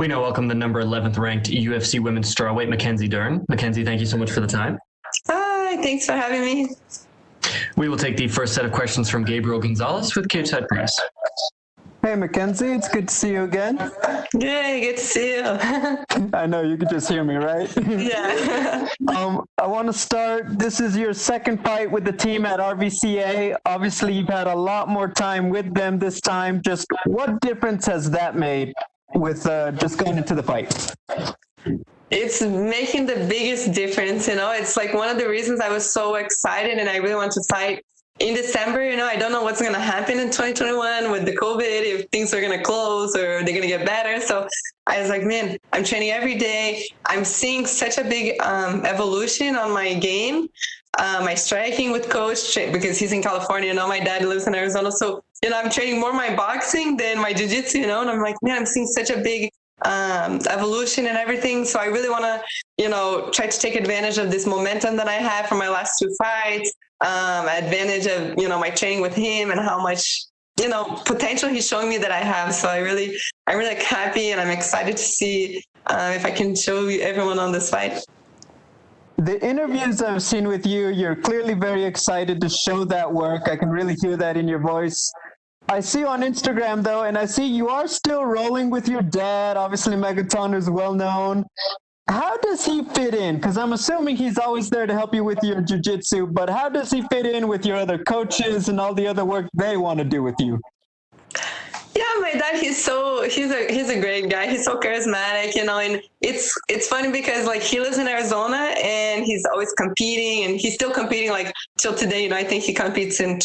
We now welcome the number 11th ranked UFC women's strawweight, Mackenzie Dern. Mackenzie, thank you so much for the time. Hi, thanks for having me. We will take the first set of questions from Gabriel Gonzalez with Cage Side Press. Hey, Mackenzie, it's good to see you again. Yeah, good to see you. I know, you can just hear me, right? Yeah. I want to start, this is your second fight with the team at RVCA. Obviously, you've had a lot more time with them this time. Just what difference has that made with just going into the fight? It's making the biggest difference, It's like one of the reasons I was so excited and I really want to fight in December. I don't know what's going to happen in 2021 with the COVID, if things are going to close or they're going to get better. So I was like, man, I'm training every day. I'm seeing such a big evolution on my game, my striking with coach, because he's in California, my dad lives in Arizona. So, I'm training more my boxing than my jiu-jitsu, and I'm like, man, I'm seeing such a big evolution and everything. So I really want to, try to take advantage of this momentum that I have from my last two fights, advantage of, my training with him and how much, potential he's showing me that I have. So I'm really happy and I'm excited to see if I can show everyone on this fight. The interviews I've seen with you, you're clearly very excited to show that work. I can really hear that in your voice. I see you on Instagram, though, and I see you are still rolling with your dad. Obviously, Megaton is well known. How does he fit in? Because I'm assuming he's always there to help you with your jiu-jitsu, but how does he fit in with your other coaches and all the other work they want to do with you? Yeah, my dad, he's a great guy. He's so charismatic, and it's funny because he lives in Arizona and he's always competing and he's still competing till today. I think he competes in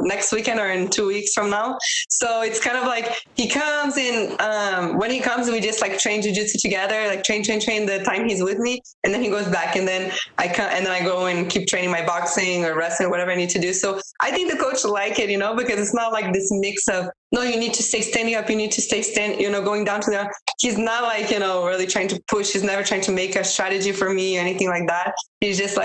next weekend or in 2 weeks from now. So it's kind of he comes in, when he comes, we just train jiu-jitsu together, train the time he's with me. And then he goes back and then I go and keep training my boxing or wrestling, whatever I need to do. So I think the coach like it, because it's not this mix of, no, you need to stay standing up, you need to stay going down to the, he's not really trying to push. He's never trying to make a strategy for me or anything like that. He's just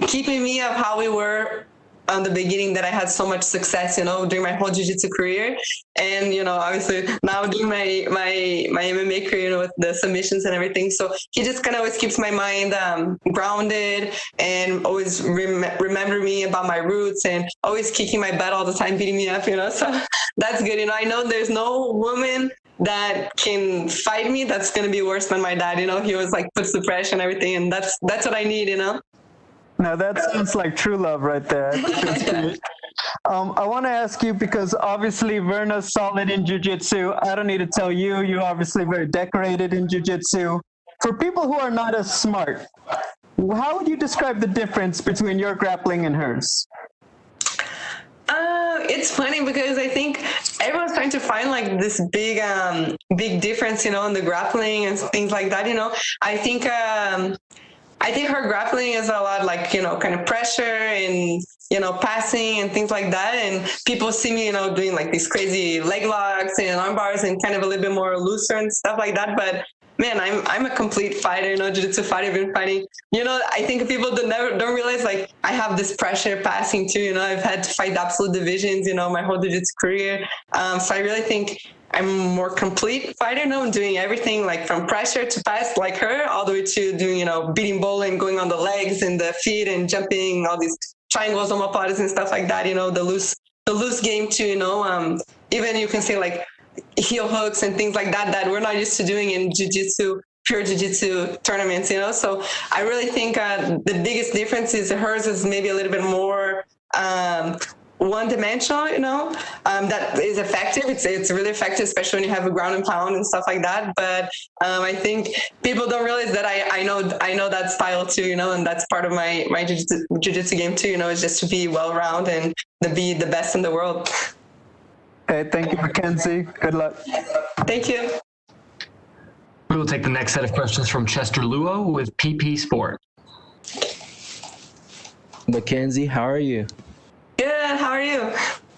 keeping me of how we were on the beginning, that I had so much success, during my whole jiu-jitsu career. And, obviously now doing my MMA career, with the submissions and everything. So he just kind of always keeps my mind grounded and always remember me about my roots and always kicking my butt all the time, beating me up, So that's good. I know there's no woman that can fight me that's going to be worse than my dad. He always puts the pressure and everything. And that's what I need, Now that sounds like true love right there. I think that's great. I want to ask you, because obviously Vera's solid in jiu-jitsu. I don't need to tell you, you're obviously very decorated in jiu-jitsu. For people who are not as smart, how would you describe the difference between your grappling and hers? It's funny because I think everyone's trying to find this big difference, in the grappling and things like that. I think her grappling is a lot kind of pressure and, passing and things like that. And people see me, doing these crazy leg locks and arm bars and kind of a little bit more looser and stuff like that. But man, I'm a complete fighter, jiu-jitsu fighter. I've been fighting, I think people don't realize I have this pressure passing too, I've had to fight absolute divisions, my whole jiu-jitsu career. So I really think I'm a more complete fighter now. I'm doing everything from pressure to pass like her, all the way to doing, beating bowling, going on the legs and the feet and jumping, all these triangles, omoplatas and stuff like that, the loose game too, even you can say heel hooks and things like that we're not used to doing in jiu-jitsu, pure jiu-jitsu tournaments, So I really think the biggest difference is hers is maybe a little bit more one-dimensional, that is effective. It's really effective, especially when you have a ground and pound and stuff like that. But I think people don't realize that I know that style too, and that's part of my jiu-jitsu game too, is just to be well-rounded and to be the best in the world. Okay, thank you, Mackenzie. Good luck. Thank you. We will take the next set of questions from Chester Luo with PP Sport. Mackenzie, how are you? Good. How are you?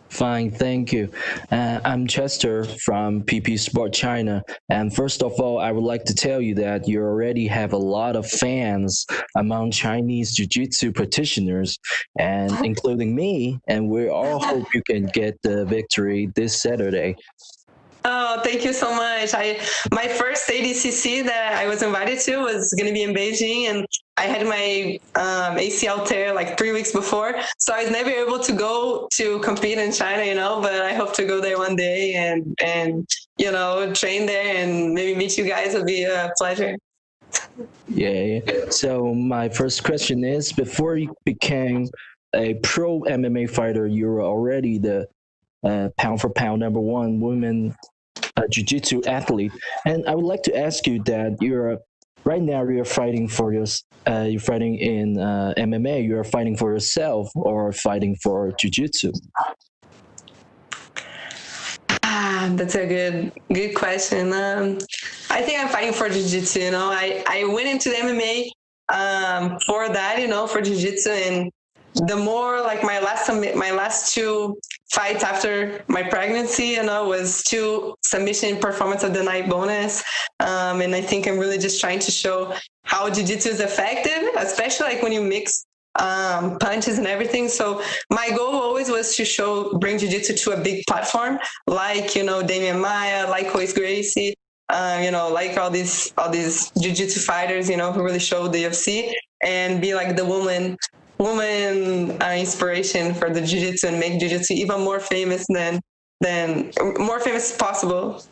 Fine, thank you. I'm Chester from PP Sport China. And first of all, I would like to tell you that you already have a lot of fans among Chinese Jiu-Jitsu practitioners, and including me. And we all hope you can get the victory this Saturday. Oh, thank you so much. My first ADCC that I was invited to was going to be in Beijing, and I had my ACL tear like 3 weeks before, so I was never able to go to compete in China, but I hope to go there one day and train there and maybe meet you guys. It'll be a pleasure. Yeah. So my first question is: before you became a pro MMA fighter, you were already the pound for pound #1 women jiu-jitsu athlete, and I would like to ask you that right now you're fighting for you're fighting in MMA. You're fighting for yourself or fighting for jiu-jitsu? That's a good question. I think I'm fighting for jiu-jitsu. I went into the MMA for that, for jiu-jitsu, and the more like my last two fights after my pregnancy, was 2 submission performance of the night bonus. And I think I'm really just trying to show how jiu-jitsu is effective, especially like when you mix punches and everything. So my goal always was to bring jiu-jitsu to a big platform, like, Damian Maia, like Royce Gracie, like all these jiu-jitsu fighters, who really showed the UFC, and be like the woman inspiration for the jiu-jitsu and make jiu-jitsu even more famous than more famous as possible.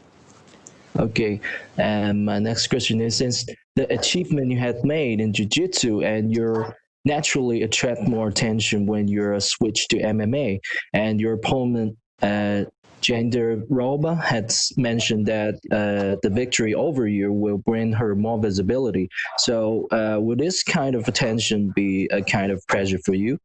Okay, and my next question is: since the achievement you had made in jiu-jitsu, and you're naturally attract more attention when you're switched to MMA, and your opponent Gender Roba had mentioned that the victory over you will bring her more visibility. So would this kind of attention be a kind of pressure for you?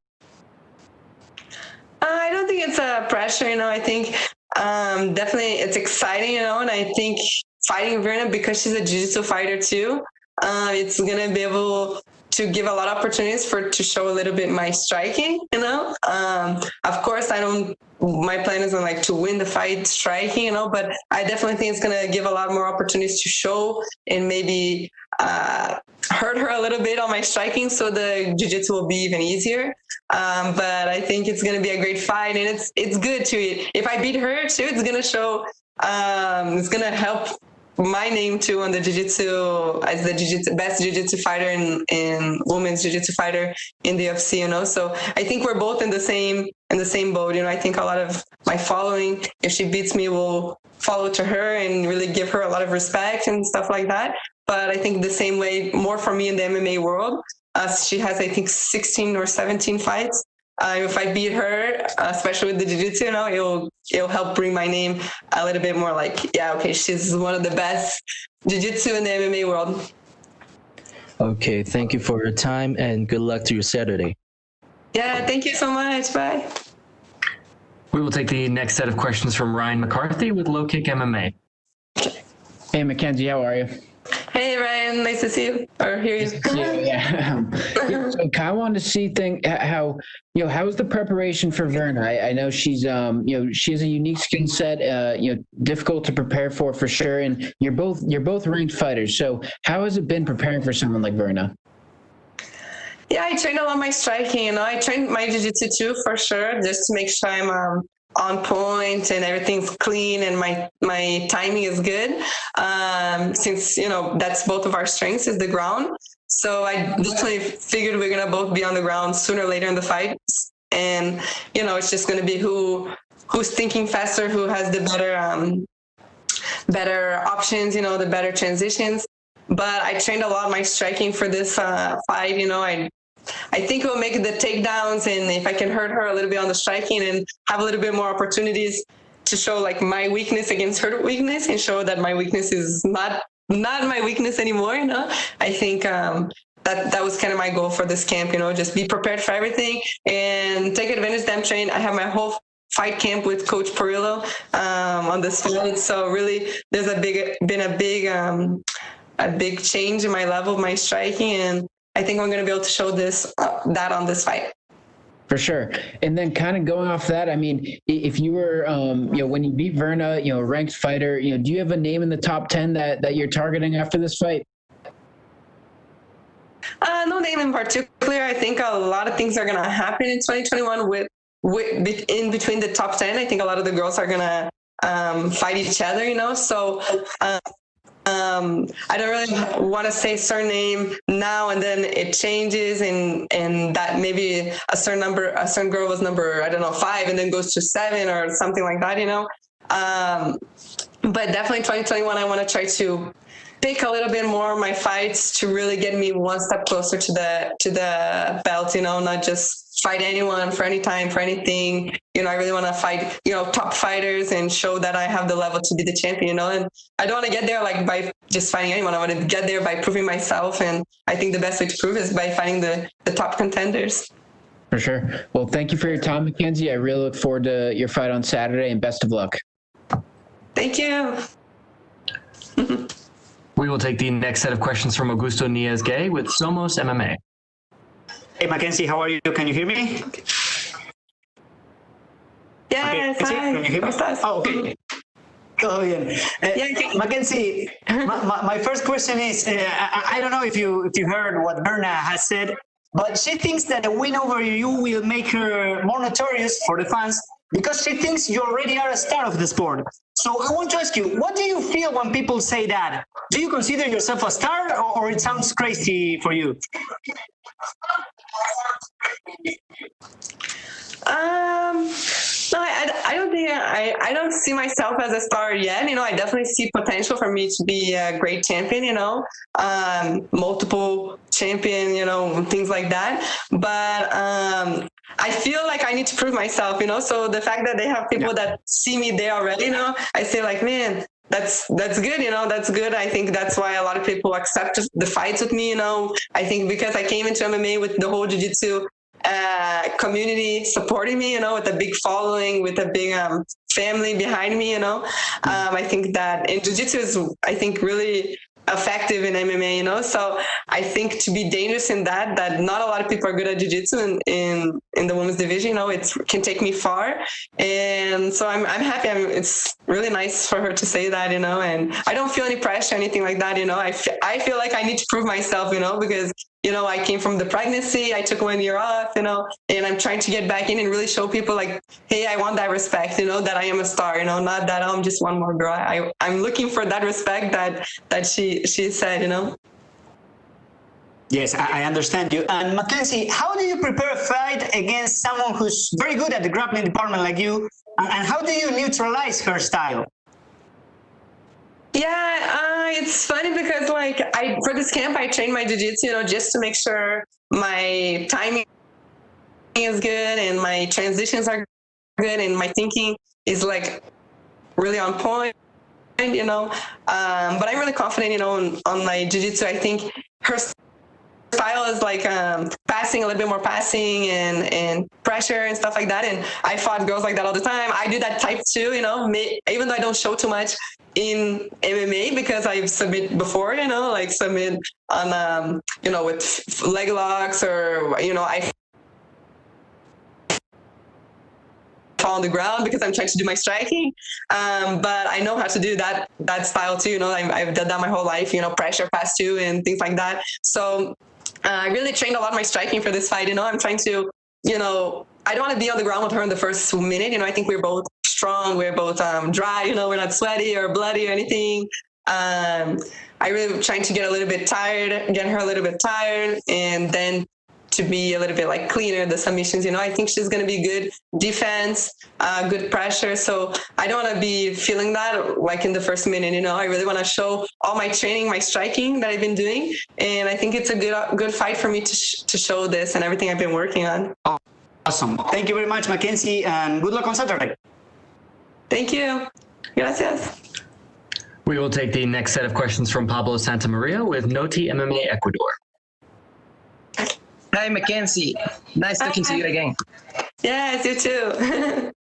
I don't think it's a pressure, I think definitely it's exciting, and I think fighting Vera, because she's a jiu-jitsu fighter too, it's going to be able to give a lot of opportunities to show a little bit my striking, of course, my plan isn't like to win the fight striking, but I definitely think it's going to give a lot more opportunities to show and maybe hurt her a little bit on my striking, so the jiu-jitsu will be even easier. But I think it's going to be a great fight, and it's good too. If I beat her too, it's going to show, it's going to help my name too on the jiu-jitsu as the best jiu-jitsu fighter in women's jiu-jitsu fighter in the UFC, So I think we're both in the same boat. I think a lot of my following, if she beats me, will follow to her and really give her a lot of respect and stuff like that. But I think the same way, more for me in the MMA world, she has, I think, 16 or 17 fights. If I beat her, especially with the jiu-jitsu, it'll help bring my name a little bit more like, yeah, okay, she's one of the best jiu-jitsu in the MMA world. Okay, thank you for your time and good luck to your Saturday. Yeah, thank you so much. Bye. We will take the next set of questions from Ryan McCarthy with Low Kick MMA. Hey, Mackenzie, how are you? Hey, Ryan, nice to see you or hear you. Yeah. So I wanted to see how is the preparation for Verna? I know she's she has a unique skill set, difficult to prepare for sure. And you're both ranked fighters. So how has it been preparing for someone like Verna? Yeah, I trained a lot of my striking. I trained my jiu-jitsu too, for sure, just to make sure I'm on point and everything's clean and my timing is good. Since, that's both of our strengths is the ground. So I definitely figured we're going to both be on the ground sooner or later in the fight. And, it's just going to be who's thinking faster, who has the better options, the better transitions. But I trained a lot of my striking for this fight. I think it will make the takedowns, and if I can hurt her a little bit on the striking and have a little bit more opportunities to show like my weakness against her weakness and show that my weakness is not my weakness anymore, I think that was kind of my goal for this camp, just be prepared for everything and take advantage that I'm trained. I have my whole fight camp with Coach Perillo on this fight. So really there's been a big change in my level of my striking, and I think I'm going to be able to show that on this fight. For sure. And then kind of going off that, I mean, if you were, when you beat Verna, a ranked fighter, do you have a name in the top 10 that you're targeting after this fight? No name in particular. I think a lot of things are going to happen in 2021 with in between the top 10. I think a lot of the girls are going to fight each other, So I don't really want to say surname now and then it changes and that maybe a certain girl was number, I don't know, 5 and then goes to 7 or something like that, But definitely 2021, I want to try to pick a little bit more of my fights to really get me one step closer to the belt, not just fight anyone for any time, for anything. I really want to fight, top fighters and show that I have the level to be the champion, and I don't want to get there like by just fighting anyone. I want to get there by proving myself. And I think the best way to prove is by fighting the top contenders. For sure. Well, thank you for your time, Mackenzie. I really look forward to your fight on Saturday, and best of luck. Thank you. We will take the next set of questions from Augusto Niez-Gay with Somos MMA. Hey, Mackenzie, how are you? Can you hear me? Yes, okay. hi. Can you hear me? Oh, okay. Todo bien. Mackenzie, my first question is, I don't know if you heard what Berna has said, but she thinks that a win over you will make her more notorious for the fans because she thinks you already are a star of the sport. So I want to ask you, what do you feel when people say that? Do you consider yourself a star or it sounds crazy for you? No, I don't think I don't see myself as a star yet. I definitely see potential for me to be a great champion, multiple champion, things like that. But I feel like I need to prove myself, So the fact that they have people that see me there already, I say like, man, that's good, that's good. I think that's why a lot of people accept the fights with me, I think because I came into MMA with the whole jiu-jitsu community supporting me, with a big following, with a big family behind me, I think that in jiu-jitsu is, I think, really effective in MMA, so I think to be dangerous in that not a lot of people are good at jiu-jitsu in the women's division, it can take me far. And so I'm happy. It's really nice for her to say that, and I don't feel any pressure or anything like that, I feel like I need to prove myself, because I came from the pregnancy, I took 1 year off, and I'm trying to get back in and really show people like, hey, I want that respect, that I am a star, not that I'm just one more girl. I'm looking for that respect that she said, Yes, I understand you. And Mackenzie, how do you prepare a fight against someone who's very good at the grappling department like you? And how do you neutralize her style? Yeah, it's funny because for this camp, I trained my jiu-jitsu, just to make sure my timing is good and my transitions are good and my thinking is really on point, but I'm really confident, on my jiu-jitsu. I think her style is passing, a little bit more passing and pressure and stuff like that. And I fought girls like that all the time. I do that type too, even though I don't show too much in MMA because I've submit before, submit on, with leg locks or, I fall on the ground because I'm trying to do my striking. But I know how to do that style too. I've done that my whole life, pressure, pass too, and things like that. So I really trained a lot of my striking for this fight. I'm trying to, I don't want to be on the ground with her in the first minute. I think we're both strong. We're both dry, we're not sweaty or bloody or anything. I really trying to get a little bit tired, get her a little bit tired, and then to be a little bit cleaner, the submissions, I think she's going to be good defense, good pressure. So I don't want to be feeling that in the first minute, I really want to show all my training, my striking that I've been doing. And I think it's a good fight for me to show this and everything I've been working on. Awesome. Thank you very much, Mackenzie, and good luck on Saturday. Thank you. Gracias. We will take the next set of questions from Pablo Santamaria with Noti MMA Ecuador. Hi, Mackenzie. Nice talking to you again. Yes, you too.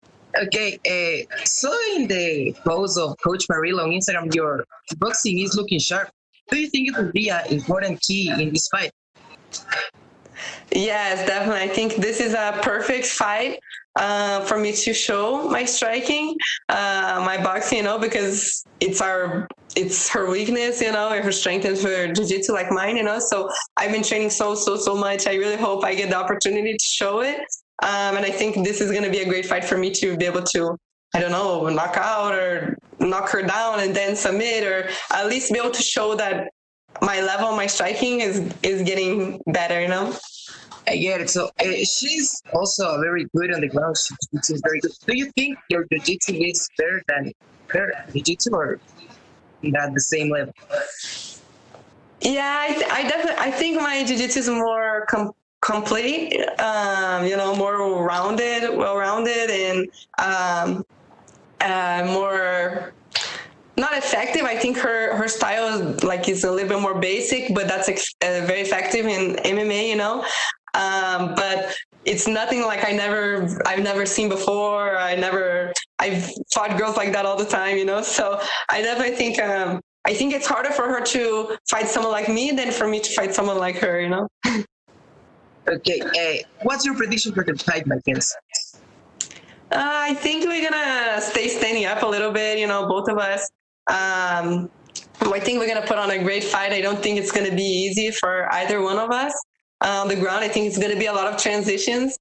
Okay, so in the post of Coach Marillo on Instagram, your boxing is looking sharp. Do you think it will be an important key in this fight? Yes, definitely. I think this is a perfect fight for me to show my striking, my boxing, because it's her weakness, her strength is her jiu-jitsu like mine, so I've been training so much. I really hope I get the opportunity to show it. And I think this is going to be a great fight for me to be able to, I don't know, knock out or knock her down and then submit, or at least be able to show that my level, my striking is getting better, you know? I get it. So she's also very good on the ground. She's very good. Do you think your jiu-jitsu is better than her jiu-jitsu, or not the same level? Yeah, I definitely, I think my jiu-jitsu is more complete, you know, more well-rounded, and more not effective. I think her style is a little bit more basic, but that's very effective in MMA, you know. But it's nothing like I've never seen before. I've fought girls like that all the time, you know. So I definitely think I think it's harder for her to fight someone like me than for me to fight someone like her, you know. Okay, what's your prediction for the fight, Mackenzie? I think we're gonna stay standing up a little bit, you know, both of us. I think we're gonna put on a great fight. I don't think it's gonna be easy for either one of us. On the ground, I think it's gonna be a lot of transitions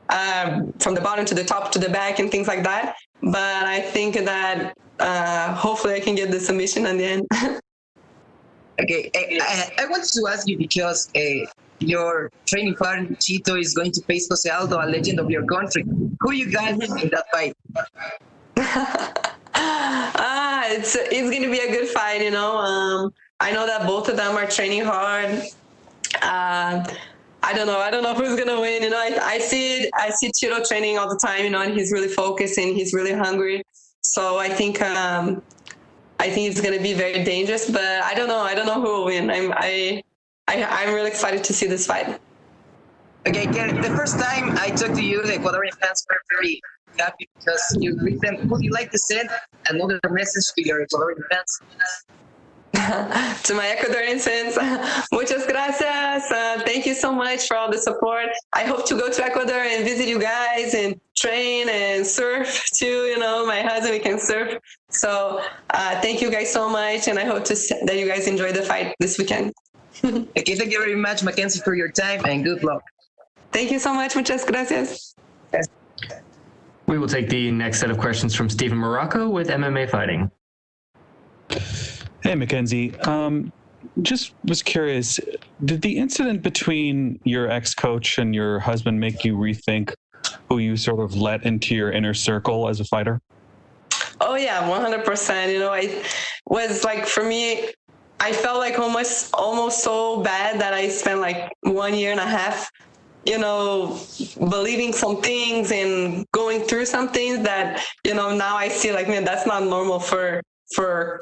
from the bottom to the top to the back and things like that. But I think that hopefully I can get the submission in the end. Okay, I wanted to ask you because your training partner Chito is going to face Jose Aldo, a legend of your country. Who you got in that fight? It's going to be a good fight, you know. I know that both of them are training hard. I don't know who's going to win. You know, I see Chito training all the time, you know, and he's really focused and he's really hungry. So I think it's going to be very dangerous, but I don't know who will win. I'm really excited to see this fight. Okay, Gary, the first time I talked to you, the Ecuadorian fans were very happy because you greet them. Would you like to send another message to your Ecuadorian fans? To my Ecuadorian fans, muchas gracias. Thank you so much for all the support. I hope to go to Ecuador and visit you guys and train and surf too. You know, my husband, we can surf. So thank you guys so much, and I hope that you guys enjoy the fight this weekend. Okay, thank you very much, Mackenzie, for your time, and good luck. Thank you so much. Muchas gracias. We will take the next set of questions from Stephen Morocco with MMA Fighting. Hey, Mackenzie. Just was curious, did the incident between your ex-coach and your husband make you rethink who you sort of let into your inner circle as a fighter? Oh, yeah, 100%. You know, I was like, for me, I felt like almost so bad that I spent like 1.5 years, you know, believing some things and going through some things that, you know, now I see like, man, that's not normal for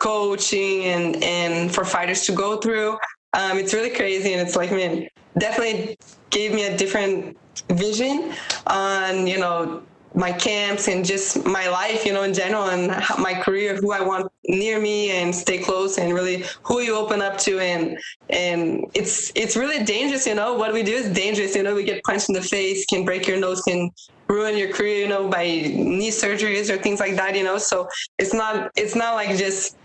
coaching and for fighters to go through. It's really crazy. And it's like, man, definitely gave me a different vision on, you know, my camps and just my life, you know, in general, and my career, who I want near me and stay close, and really who you open up to. And it's really dangerous, you know. What we do is dangerous, you know. We get punched in the face, can break your nose, can ruin your career, you know, by knee surgeries or things like that, you know. So it's not like just,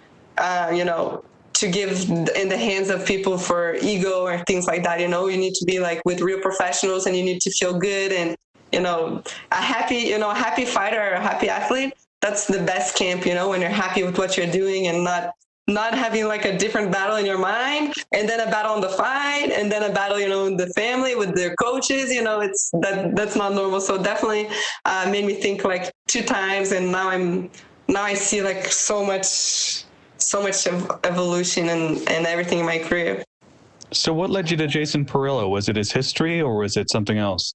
you know, to give in the hands of people for ego or things like that, you know. You need to be like with real professionals, and you need to feel good. And you know, a happy fighter or a happy athlete, that's the best camp, you know, when you're happy with what you're doing and not having like a different battle in your mind, and then a battle on the fight, and then a battle, you know, in the family with their coaches, you know. That's not normal. So definitely made me think like 2 times, and now I see like so much evolution and everything in my career. So what led you to Jason Perillo? Was it his history, or was it something else?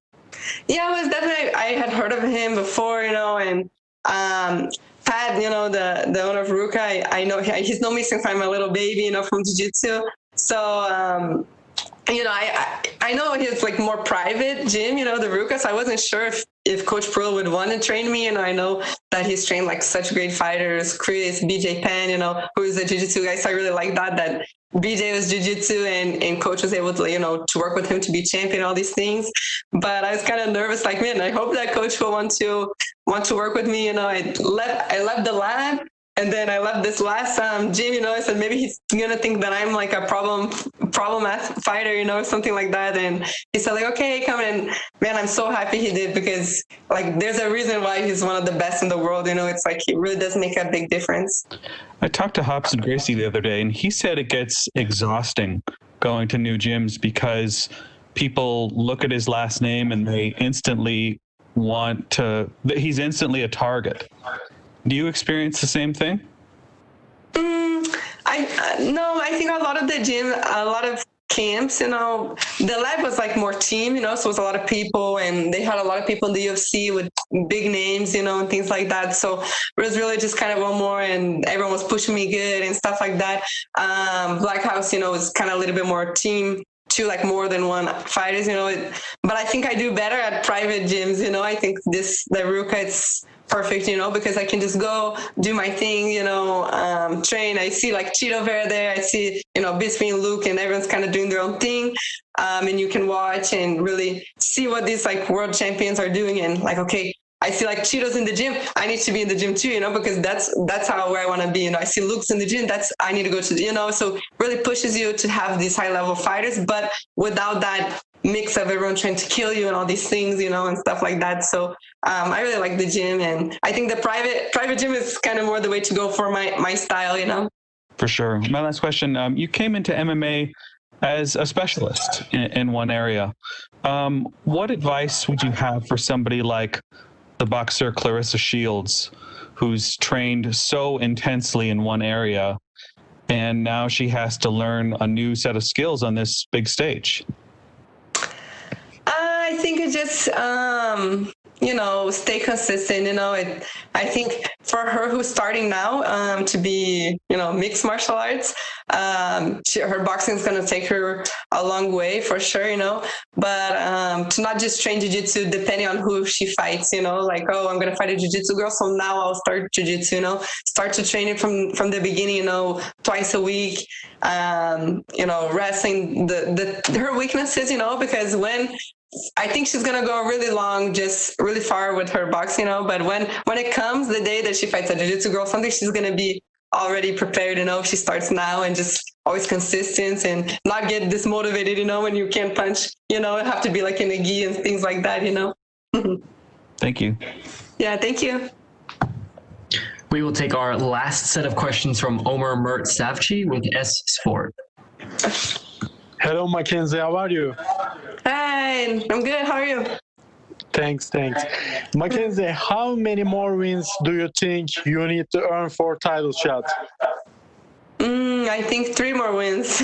Yeah, it was definitely, I had heard of him before, you know, and Pat, you know, the owner of Ruka, I know he's known me since I'm a little baby, you know, from jiu-jitsu. So, you know, I know he's like more private gym, you know, the Ruka, so I wasn't sure if Coach Perillo would want to train me. You know, I know that he's trained like such great fighters, Chris, BJ Penn, you know, who is a jiu-jitsu guy. So I really like that BJ was jiu-jitsu and Coach was able to, you know, to work with him to be champion, all these things. But I was kind of nervous, like, man, I hope that Coach will want to work with me. You know, I left the lab And then I left this last gym, you know, I said, maybe he's going to think that I'm like a problem fighter, you know, something like that. And he said like, okay, come in. Man, I'm so happy he did, because like there's a reason why he's one of the best in the world. You know, it's like, it really does make a big difference. I talked to Hobson Gracie the other day, and he said it gets exhausting going to new gyms because people look at his last name and they instantly he's instantly a target. Do you experience the same thing? No, I think a lot of camps, you know, the lab was like more team, you know, so it was a lot of people, and they had a lot of people in the UFC with big names, you know, and things like that. So it was really just kind of one more, and everyone was pushing me good and stuff like that. Black House, you know, was kind of a little bit more team, two like more than one fighters, you know, but I think I do better at private gyms, you know. I think the Ruka, it's perfect, you know, because I can just go do my thing, you know, train. I see like Cheeto Vera there. I see, you know, Bisping and Luke, and everyone's kind of doing their own thing. And you can watch and really see what these like world champions are doing. And like, okay, I see like Cheeto's in the gym. I need to be in the gym too, you know, because that's where I want to be. You know, I see Luke's in the gym. I need to go to the, you know, so really pushes you to have these high level fighters, but without that mix of everyone trying to kill you and all these things, you know, and stuff like that. So I really like the gym, and I think the private gym is kind of more the way to go for my style, you know. For sure. My last question, you came into MMA as a specialist in one area. What advice would you have for somebody like the boxer Clarissa Shields, who's trained so intensely in one area, and now she has to learn a new set of skills on this big stage? I think it just, you know, stay consistent. You know, I think for her who's starting now to be, you know, mixed martial arts, her boxing is going to take her a long way for sure, you know, but to not just train jiu-jitsu depending on who she fights, you know, like, oh, I'm going to fight a jiu-jitsu girl, so now I'll start jiu-jitsu, you know, start to train it from the beginning, you know, twice a week, you know, wrestling her weaknesses, you know, because I think she's going to go really long, just really far with her box, you know, but when it comes the day that she fights a jiu-jitsu girl, something she's going to be already prepared, you know, if she starts now, and just always consistent and not get dismotivated, you know, when you can't punch, you know, have to be like in a gi and things like that, you know. Thank you. Yeah, thank you. We will take our last set of questions from Omar Mert Savci with S Sport. Hello, Mackenzie. How are you? Hi, I'm good. How are you? Thanks. Mackenzie, how many more wins do you think you need to earn for title shot? I think 3 more wins.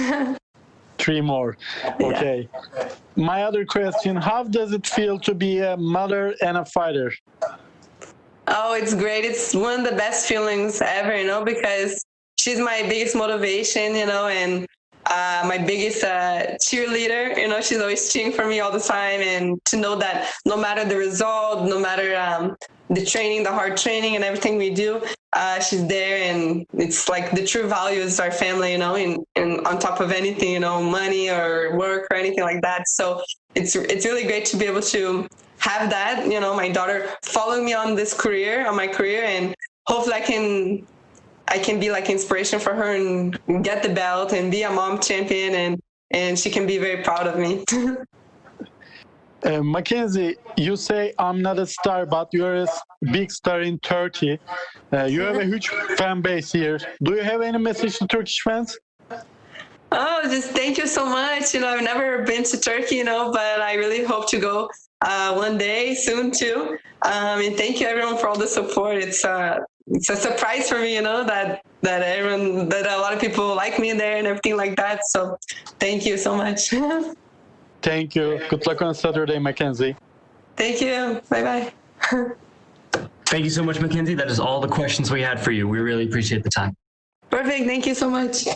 3 more. Okay. Yeah. My other question, how does it feel to be a mother and a fighter? Oh, it's great. It's one of the best feelings ever, you know, because she's my biggest motivation, you know, and my biggest cheerleader, you know, she's always cheering for me all the time. And to know that no matter the result, no matter the training, the hard training and everything we do, she's there. And it's like the true value is our family, you know, and on top of anything, you know, money or work or anything like that. So it's really great to be able to have that, you know, my daughter following me on my career, and hopefully I can be like inspiration for her and get the belt and be a mom champion, and she can be very proud of me. Mackenzie, you say I'm not a star, but you're a big star in Turkey. You have a huge fan base here. Do you have any message to Turkish fans? Oh, just thank you so much. You know, I've never been to Turkey, you know, but I really hope to go one day soon too. And thank you everyone for all the support. It's a surprise for me, you know, that a lot of people like me there and everything like that. So thank you so much. Thank you. Good luck on Saturday, Mackenzie. Thank you. Bye-bye. Thank you so much, Mackenzie. That is all the questions we had for you. We really appreciate the time. Perfect. Thank you so much.